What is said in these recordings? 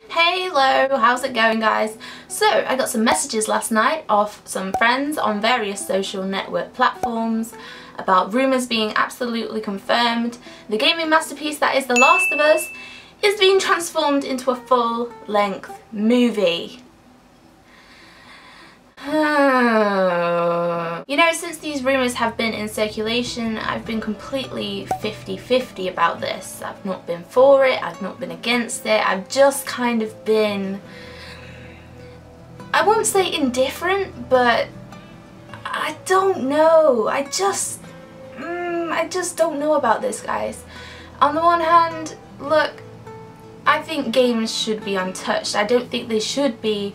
Hello, how's it going guys? So I got some messages last night off some friends on various social network platforms about rumours being absolutely confirmed. The gaming masterpiece that is The Last of Us is being transformed into a full-length movie. You know, since these rumours have been in circulation, I've been completely 50-50 about this. I've not been for it, I've not been against it, I've just kind of been, I won't say indifferent, but I don't know. I just don't know about this, guys. On the one hand, look, I think games should be untouched. I don't think they should be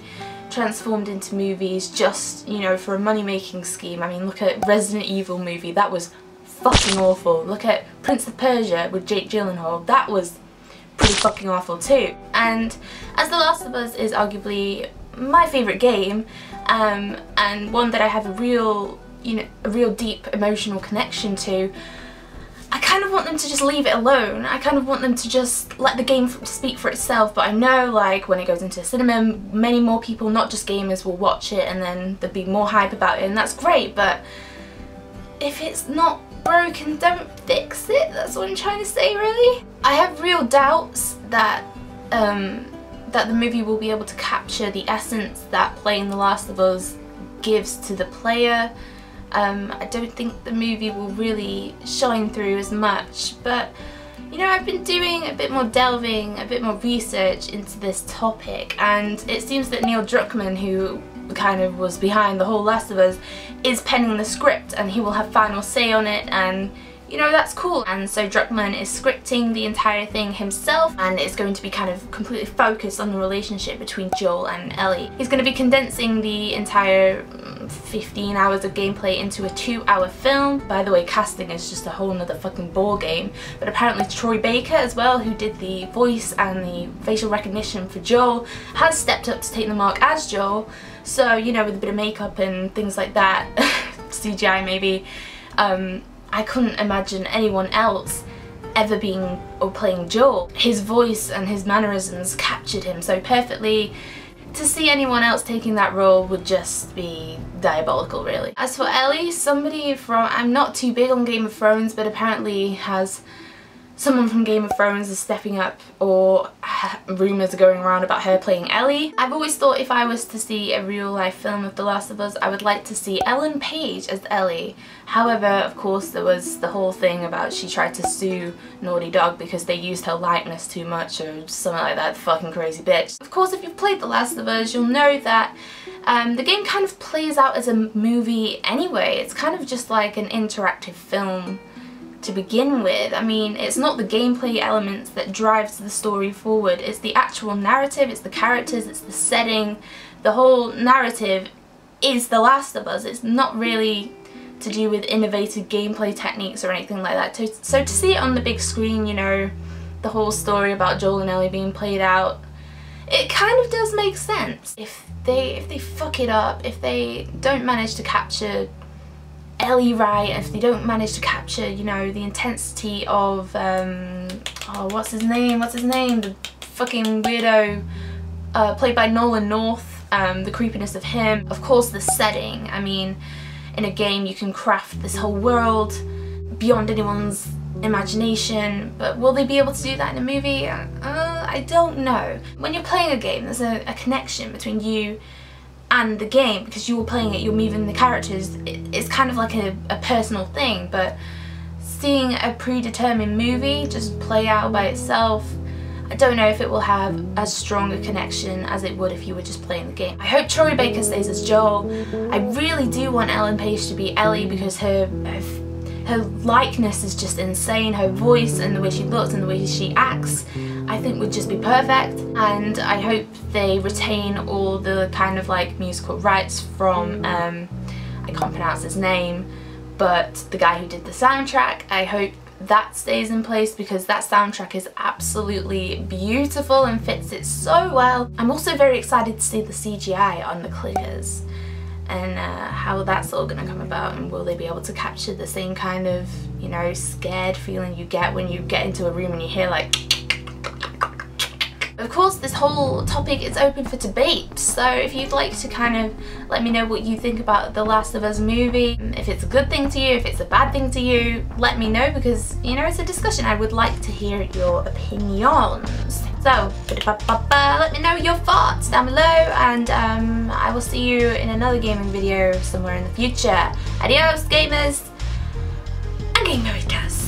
transformed into movies just, you know, for a money-making scheme. I mean, look at Resident Evil movie, that was fucking awful. Look at Prince of Persia with Jake Gyllenhaal, that was pretty fucking awful too. And as The Last of Us is arguably my favourite game, and one that I have a real deep emotional connection to, I kind of want them to just leave it alone. I kind of want them to just let the game speak for itself, but I know, like, when it goes into cinema, many more people, not just gamers, will watch it and then there'll be more hype about it, and that's great, but if it's not broken, don't fix it. That's what I'm trying to say, really. I have real doubts that that the movie will be able to capture the essence that playing The Last of Us gives to the player. I don't think the movie will really shine through as much, but you know, I've been doing a bit more delving, a bit more research into this topic, and it seems that Neil Druckmann, who kind of was behind the whole Last of Us, is penning the script and he will have final say on it, and you know, that's cool. And so Druckmann is scripting the entire thing himself, and it's going to be kind of completely focused on the relationship between Joel and Ellie. He's going to be condensing the entire 15 hours of gameplay into a 2-hour film. By the way, casting is just a whole nother fucking ball game, but apparently Troy Baker as well, who did the voice and the facial recognition for Joel, has stepped up to take the mark as Joel. So, you know, with a bit of makeup and things like that, CGI maybe, I couldn't imagine anyone else ever being or playing Joel. His voice and his mannerisms captured him so perfectly. To see anyone else taking that role would just be diabolical, really. As for Ellie, somebody from, I'm not too big on Game of Thrones, but apparently someone from Game of Thrones is stepping up, or rumours are going around about her playing Ellie. I've always thought if I was to see a real life film of The Last of Us, I would like to see Ellen Page as Ellie. However, of course, there was the whole thing about she tried to sue Naughty Dog because they used her likeness too much or something like that, fucking crazy bitch. Of course, if you've played The Last of Us, you'll know that the game kind of plays out as a movie anyway. It's kind of just like an interactive film to begin with. I mean, it's not the gameplay elements that drives the story forward, it's the actual narrative, it's the characters, it's the setting. The whole narrative is The Last of Us. It's not really to do with innovative gameplay techniques or anything like that. So to see it on the big screen, you know, the whole story about Joel and Ellie being played out, it kind of does make sense. If they fuck it up, if they don't manage to capture Ellie right, if they don't manage to capture, you know, the intensity of, oh, what's his name, the fucking weirdo, played by Nolan North, the creepiness of him, of course the setting. I mean, in a game you can craft this whole world beyond anyone's imagination, but will they be able to do that in a movie? I don't know. When you're playing a game, there's a connection between you and the game, because you're playing it, you're moving the characters, it's kind of like a personal thing. But seeing a predetermined movie just play out by itself, I don't know if it will have as strong a connection as it would if you were just playing the game. I hope Troy Baker stays as Joel. I really do want Ellen Page to be Ellie, because her likeness is just insane. Her voice and the way she looks and the way she acts, I think would just be perfect. And I hope they retain all the kind of like musical rights from, I can't pronounce his name, but the guy who did the soundtrack. I hope that stays in place, because that soundtrack is absolutely beautiful and fits it so well. I'm also very excited to see the CGI on the clickers and how that's all gonna come about, and will they be able to capture the same kind of, you know, scared feeling you get when you get into a room and you hear like course, this whole topic is open for debate, so if you'd like to kind of let me know what you think about the Last of Us movie, if it's a good thing to you, if it's a bad thing to you, let me know, because, you know, it's a discussion. I would like to hear your opinions. So, let me know your thoughts down below, and I will see you in another gaming video somewhere in the future. Adios, gamers, and game makers.